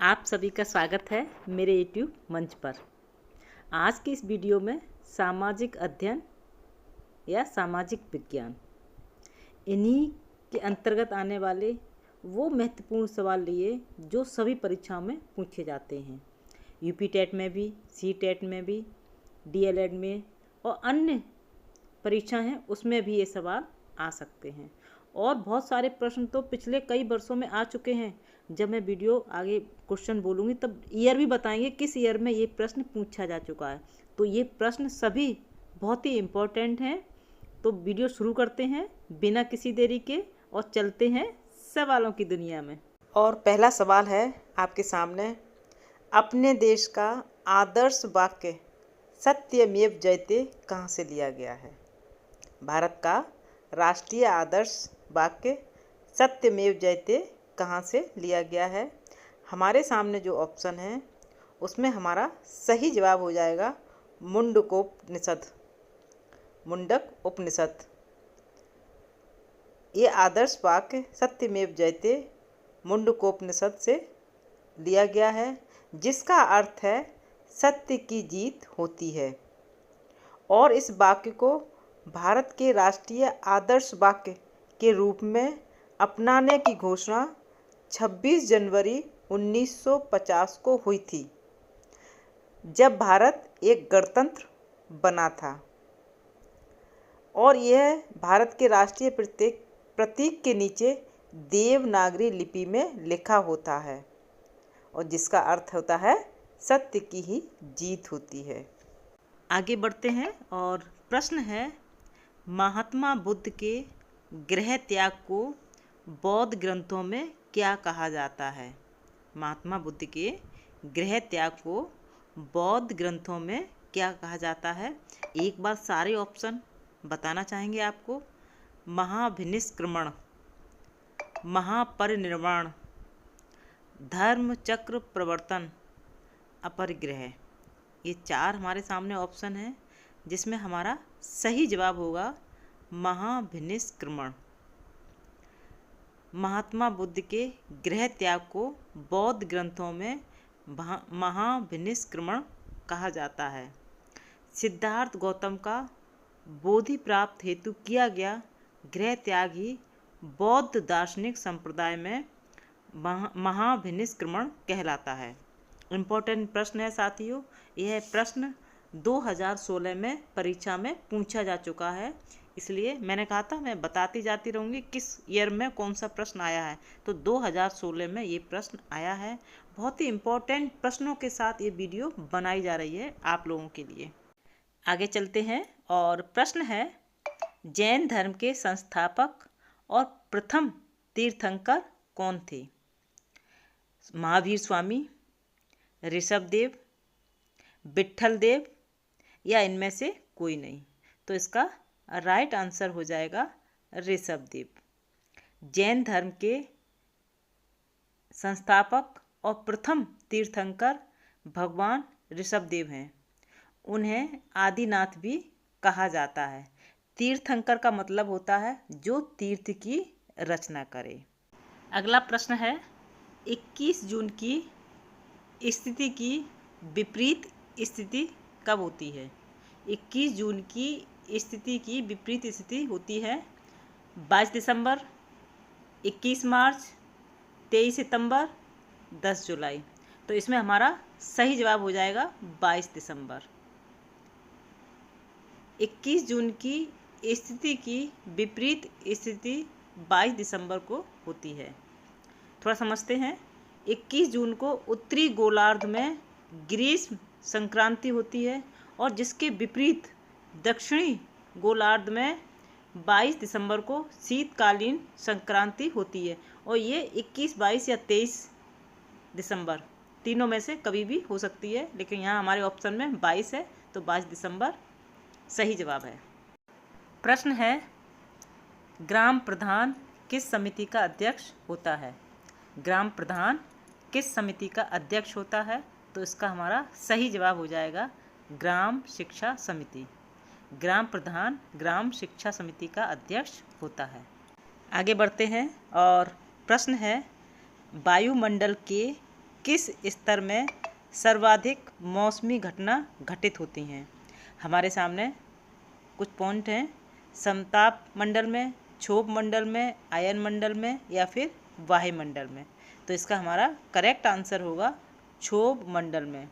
आप सभी का स्वागत है मेरे यूट्यूब मंच पर। आज की इस वीडियो में सामाजिक अध्ययन या सामाजिक विज्ञान, इन्हीं के अंतर्गत आने वाले वो महत्वपूर्ण सवाल लिए जो सभी परीक्षाओं में पूछे जाते हैं। यूपी टेट में भी, सी टेट में भी, डीएलएड में और अन्य परीक्षा हैं उसमें भी ये सवाल आ सकते हैं। और बहुत सारे प्रश्न तो पिछले कई वर्षों में आ चुके हैं। जब मैं वीडियो आगे क्वेश्चन बोलूँगी तब ईयर भी बताएंगे किस ईयर में ये प्रश्न पूछा जा चुका है। तो ये प्रश्न सभी बहुत ही इम्पोर्टेंट हैं। तो वीडियो शुरू करते हैं बिना किसी देरी के और चलते हैं सवालों की दुनिया में। और पहला सवाल है आपके सामने, अपने देश का आदर्श वाक्य सत्यमेव जयते कहाँ से लिया गया है? भारत का राष्ट्रीय आदर्श वाक्य सत्यमेव जयते कहाँ से लिया गया है? हमारे सामने जो ऑप्शन है उसमें हमारा सही जवाब हो जाएगा मुंडकोपनिषद। मुंडक उपनिषद। ये आदर्श वाक्य सत्यमेव जयते मुंडकोपनिषद से लिया गया है, जिसका अर्थ है सत्य की जीत होती है। और इस वाक्य को भारत के राष्ट्रीय आदर्श वाक्य के रूप में अपनाने की घोषणा 26 जनवरी 1950 को हुई थी, जब भारत एक गणतंत्र बना था। और यह भारत के राष्ट्रीय प्रतीक के नीचे देवनागरी लिपि में लिखा होता है और जिसका अर्थ होता है सत्य की ही जीत होती है। आगे बढ़ते हैं और प्रश्न है, महात्मा बुद्ध के गृह त्याग को बौद्ध ग्रंथों में क्या कहा जाता है? महात्मा बुद्ध के गृह त्याग को बौद्ध ग्रंथों में क्या कहा जाता है? एक बार सारे ऑप्शन बताना चाहेंगे आपको। महाभिनिष्क्रमण, महापरिनिर्वाण, धर्म चक्र प्रवर्तन, अपरिग्रह। ये चार हमारे सामने ऑप्शन हैं, जिसमें हमारा सही जवाब होगा महाभिनिष्क्रमण। महात्मा बुद्ध के गृह त्याग को बौद्ध ग्रंथों में महाभिनिष्क्रमण कहा जाता है। सिद्धार्थ गौतम का बोधि प्राप्त हेतु किया गया गृह त्याग ही बौद्ध दार्शनिक संप्रदाय में महाभिनिष्क्रमण कहलाता है। इम्पोर्टेंट प्रश्न है साथियों। यह प्रश्न 2016 में परीक्षा में पूछा जा चुका है, इसलिए मैंने कहा था मैं बताती जाती रहूँगी किस ईयर में कौन सा प्रश्न आया है। तो 2016 में ये प्रश्न आया है। बहुत ही इम्पोर्टेंट प्रश्नों के साथ ये वीडियो बनाई जा रही है आप लोगों के लिए। आगे चलते हैं और प्रश्न है, जैन धर्म के संस्थापक और प्रथम तीर्थंकर कौन थे? महावीर स्वामी, ऋषभदेव, विट्ठल देव या इनमें से कोई नहीं? तो इसका राइट आंसर हो जाएगा ऋषभदेव। जैन धर्म के संस्थापक और प्रथम तीर्थंकर भगवान ऋषभदेव हैं। उन्हें आदिनाथ भी कहा जाता है। तीर्थंकर का मतलब होता है जो तीर्थ की रचना करे। अगला प्रश्न है, 21 जून की स्थिति की विपरीत स्थिति कब होती है? 21 जून की स्थिति की विपरीत स्थिति होती है 22 दिसंबर, 21 मार्च, 23 सितंबर, 10 जुलाई। तो इसमें हमारा सही जवाब हो जाएगा 22 दिसंबर। 21 जून की स्थिति की विपरीत स्थिति 22 दिसंबर को होती है। थोड़ा समझते हैं। 21 जून को उत्तरी गोलार्ध में ग्रीष्म संक्रांति होती है और जिसके विपरीत दक्षिणी गोलार्ध में 22 दिसंबर को शीतकालीन संक्रांति होती है। और ये 21, 22 या 23 दिसंबर तीनों में से कभी भी हो सकती है, लेकिन यहाँ हमारे ऑप्शन में 22 है, तो 22 दिसंबर सही जवाब है। प्रश्न है, ग्राम प्रधान किस समिति का अध्यक्ष होता है? ग्राम प्रधान किस समिति का अध्यक्ष होता है? तो इसका हमारा सही जवाब हो जाएगा ग्राम शिक्षा समिति। ग्राम प्रधान ग्राम शिक्षा समिति का अध्यक्ष होता है। आगे बढ़ते हैं और प्रश्न है, वायुमंडल के किस स्तर में सर्वाधिक मौसमी घटना घटित होती हैं? हमारे सामने कुछ पॉइंट हैं, समताप मंडल में, क्षोभ मंडल में, आयन मंडल में या फिर वायुमंडल में। तो इसका हमारा करेक्ट आंसर होगा क्षोभ मंडल में।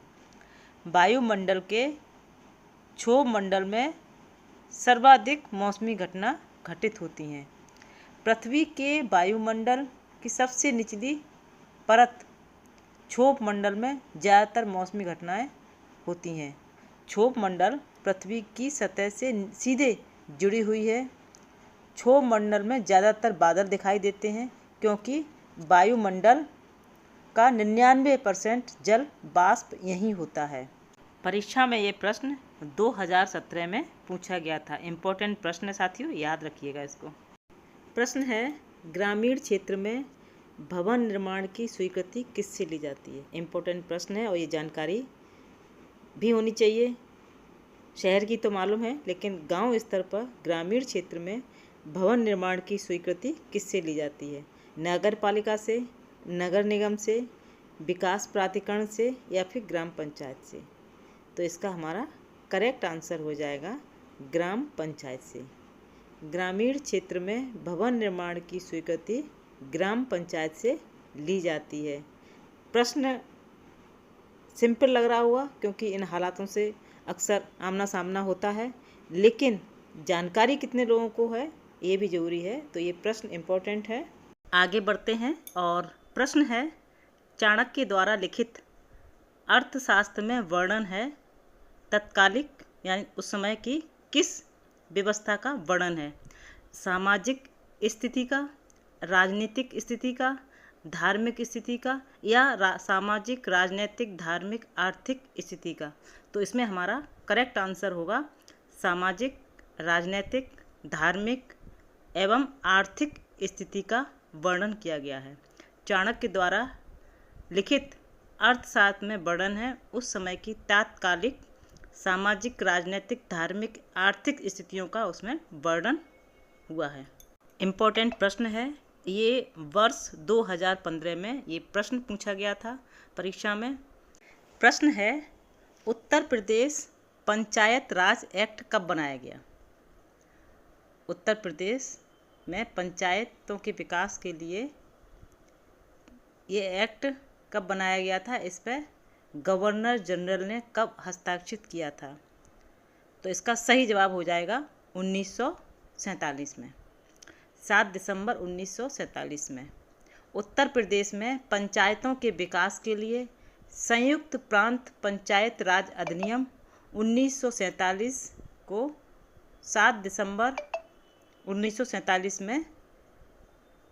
वायुमंडल के क्षोभ मंडल में सर्वाधिक मौसमी घटना घटित होती हैं। पृथ्वी के वायुमंडल की सबसे निचली परत क्षोभ मंडल में ज़्यादातर मौसमी घटनाएं होती हैं। क्षोभ मंडल पृथ्वी की सतह से सीधे जुड़ी हुई है। क्षोभ मंडल में ज़्यादातर बादल दिखाई देते हैं क्योंकि वायुमंडल का 99% जल वाष्प यहीं होता है। परीक्षा में ये प्रश्न 2017 में पूछा गया था। इम्पोर्टेंट प्रश्न है साथियों, याद रखिएगा इसको। प्रश्न है, ग्रामीण क्षेत्र में भवन निर्माण की स्वीकृति किससे ली जाती है? इम्पोर्टेंट प्रश्न है और ये जानकारी भी होनी चाहिए। शहर की तो मालूम है, लेकिन गांव स्तर पर ग्रामीण क्षेत्र में भवन निर्माण की स्वीकृति किससे ली जाती है? नगर पालिका से, नगर निगम से, विकास प्राधिकरण से या फिर ग्राम पंचायत से? तो इसका हमारा करेक्ट आंसर हो जाएगा ग्राम पंचायत से। ग्रामीण क्षेत्र में भवन निर्माण की स्वीकृति ग्राम पंचायत से ली जाती है। प्रश्न सिंपल लग रहा होगा क्योंकि इन हालातों से अक्सर आमना सामना होता है, लेकिन जानकारी कितने लोगों को है ये भी ज़रूरी है। तो ये प्रश्न इम्पोर्टेंट है। आगे बढ़ते हैं और प्रश्न है, चाणक्य द्वारा लिखित अर्थशास्त्र में वर्णन है तत्कालिक यानी उस समय की किस व्यवस्था का वर्णन है? सामाजिक स्थिति का, राजनीतिक स्थिति का, धार्मिक स्थिति का या सामाजिक, राजनीतिक, धार्मिक, आर्थिक स्थिति का? तो इसमें हमारा करेक्ट आंसर होगा सामाजिक, राजनीतिक, धार्मिक एवं आर्थिक स्थिति का वर्णन किया गया है। चाणक्य द्वारा लिखित अर्थशास्त्र में वर्णन है उस समय की तात्कालिक सामाजिक, राजनीतिक, धार्मिक, आर्थिक स्थितियों का उसमें वर्णन हुआ है। इम्पोर्टेंट प्रश्न है, ये वर्ष 2015 में ये प्रश्न पूछा गया था परीक्षा में। प्रश्न है, उत्तर प्रदेश पंचायत राज एक्ट कब बनाया गया? उत्तर प्रदेश में पंचायतों के विकास के लिए ये एक्ट कब बनाया गया था? इस पर गवर्नर जनरल ने कब हस्ताक्षरित किया था? तो इसका सही जवाब हो जाएगा 1947 में, 7 दिसंबर 1947 में। उत्तर प्रदेश में पंचायतों के विकास के लिए संयुक्त प्रांत पंचायत राज अधिनियम 1947 को 7 दिसंबर 1947 में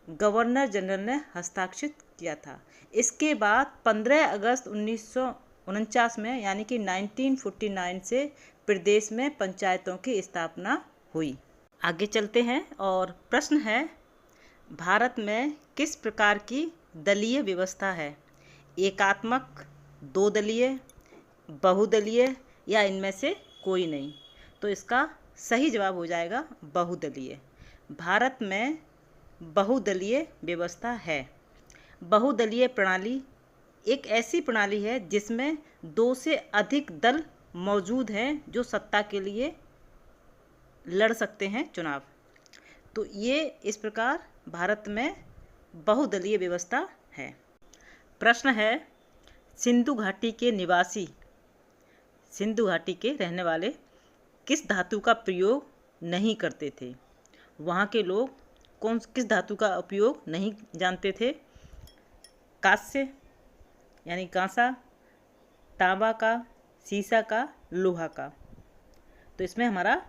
गवर्नर जनरल ने हस्ताक्षरित किया था। इसके बाद 15 अगस्त 1949 में यानी कि 1949 से प्रदेश में पंचायतों की स्थापना हुई। आगे चलते हैं और प्रश्न है, भारत में किस प्रकार की दलीय व्यवस्था है? एकात्मक, दो दलीय, बहुदलीय या इनमें से कोई नहीं? तो इसका सही जवाब हो जाएगा बहुदलीय। भारत में बहुदलीय व्यवस्था है। बहुदलीय प्रणाली एक ऐसी प्रणाली है जिसमें 2 से अधिक दल मौजूद हैं जो सत्ता के लिए लड़ सकते हैं चुनाव। तो ये इस प्रकार भारत में बहुदलीय व्यवस्था है। प्रश्न है, सिंधु घाटी के निवासी, सिंधु घाटी के रहने वाले किस धातु का प्रयोग नहीं करते थे? वहाँ के लोग किस धातु का उपयोग नहीं जानते थे? कांस्य यानी कांसा, तांबा का, सीसा का, लोहा का? तो इसमें हमारा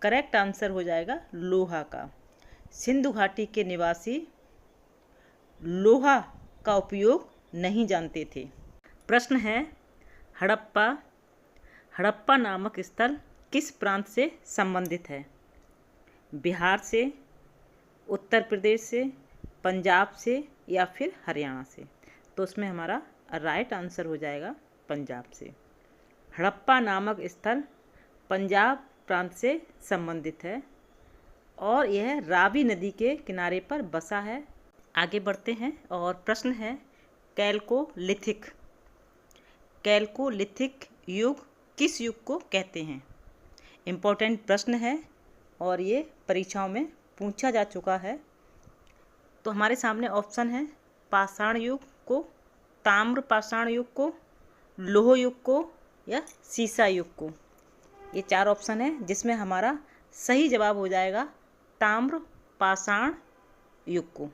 करेक्ट आंसर हो जाएगा लोहा का। सिंधु घाटी के निवासी लोहा का उपयोग नहीं जानते थे। प्रश्न है, हड़प्पा नामक स्थल किस प्रांत से संबंधित है? बिहार से, उत्तर प्रदेश से, पंजाब से या फिर हरियाणा से? तो उसमें हमारा राइट आंसर हो जाएगा पंजाब से। हड़प्पा नामक स्थल पंजाब प्रांत से संबंधित है और यह रावी नदी के किनारे पर बसा है। आगे बढ़ते हैं और प्रश्न है, कैल्कोलिथिक। कैल्कोलिथिक युग किस युग को कहते हैं? इम्पोर्टेंट प्रश्न है और ये परीक्षाओं में पूछा जा चुका है। तो हमारे सामने ऑप्शन है पाषाण युग को, ताम्र पाषाण युग को, लोह युग को या सीसा युग को। ये 4 ऑप्शन है जिसमें हमारा सही जवाब हो जाएगा ताम्र पाषाण युग को।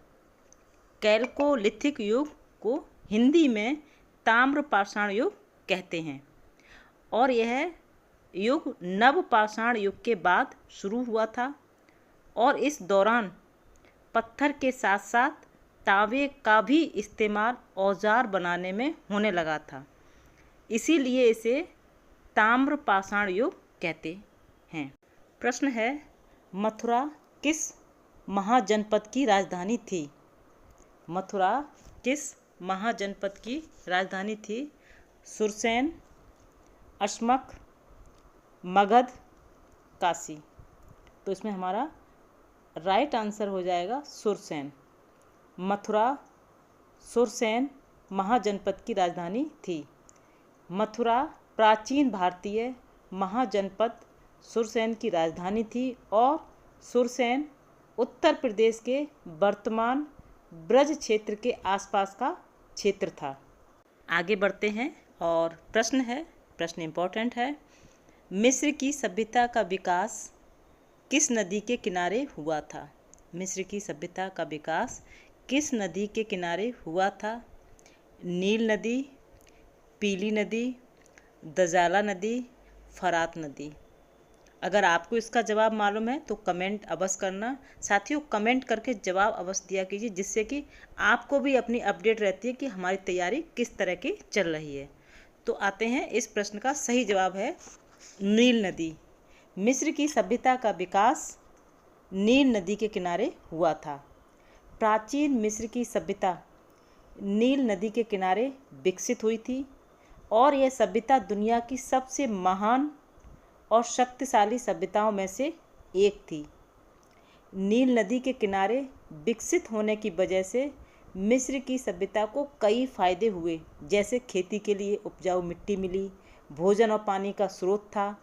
कैल्कोलिथिक युग को हिंदी में ताम्र पाषाण युग कहते हैं और यह युग नव पाषाण युग के बाद शुरू हुआ था और इस दौरान पत्थर के साथ साथ तांबे का भी इस्तेमाल औजार बनाने में होने लगा था, इसीलिए इसे ताम्र पाषाण युग कहते हैं। प्रश्न है मथुरा किस महाजनपद की राजधानी थी? मथुरा किस महाजनपद की राजधानी थी? सुरसेन, अश्मक, मगध, काशी। तो इसमें हमारा राइट आंसर हो जाएगा सुरसेन। मथुरा सुरसेन महाजनपद की राजधानी थी। मथुरा प्राचीन भारतीय महाजनपद सुरसेन की राजधानी थी और सुरसेन उत्तर प्रदेश के वर्तमान ब्रज क्षेत्र के आसपास का क्षेत्र था। आगे बढ़ते हैं और प्रश्न इम्पोर्टेंट है। मिस्र की सभ्यता का विकास किस नदी के किनारे हुआ था? मिस्र की सभ्यता का विकास किस नदी के किनारे हुआ था? नील नदी, पीली नदी, दजाला नदी, फरात नदी। अगर आपको इसका जवाब मालूम है तो कमेंट अवश्य करना। साथियों, कमेंट करके जवाब अवश्य दिया कीजिए जिससे कि आपको भी अपनी अपडेट रहती है कि हमारी तैयारी किस तरह की चल रही है। तो आते हैं, इस प्रश्न का सही जवाब है नील नदी। मिस्र की सभ्यता का विकास नील नदी के किनारे हुआ था। प्राचीन मिस्र की सभ्यता नील नदी के किनारे विकसित हुई थी और यह सभ्यता दुनिया की सबसे महान और शक्तिशाली सभ्यताओं में से एक थी। नील नदी के किनारे विकसित होने की वजह से मिस्र की सभ्यता को कई फायदे हुए, जैसे खेती के लिए उपजाऊ मिट्टी मिली, भोजन और पानी का स्रोत था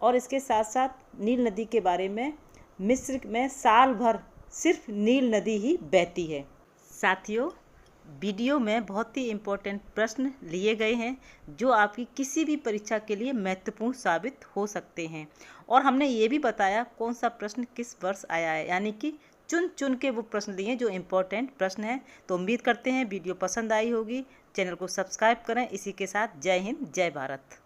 और इसके साथ साथ नील नदी के बारे में मिस्र में साल भर सिर्फ नील नदी ही बहती है। साथियों, वीडियो में बहुत ही इम्पोर्टेंट प्रश्न लिए गए हैं जो आपकी किसी भी परीक्षा के लिए महत्वपूर्ण साबित हो सकते हैं और हमने ये भी बताया कौन सा प्रश्न किस वर्ष आया है, यानी कि चुन के वो प्रश्न लिए जो इम्पोर्टेंट प्रश्न हैं। तो उम्मीद करते हैं वीडियो पसंद आई होगी। चैनल को सब्सक्राइब करें। इसी के साथ जय हिंद, जय भारत।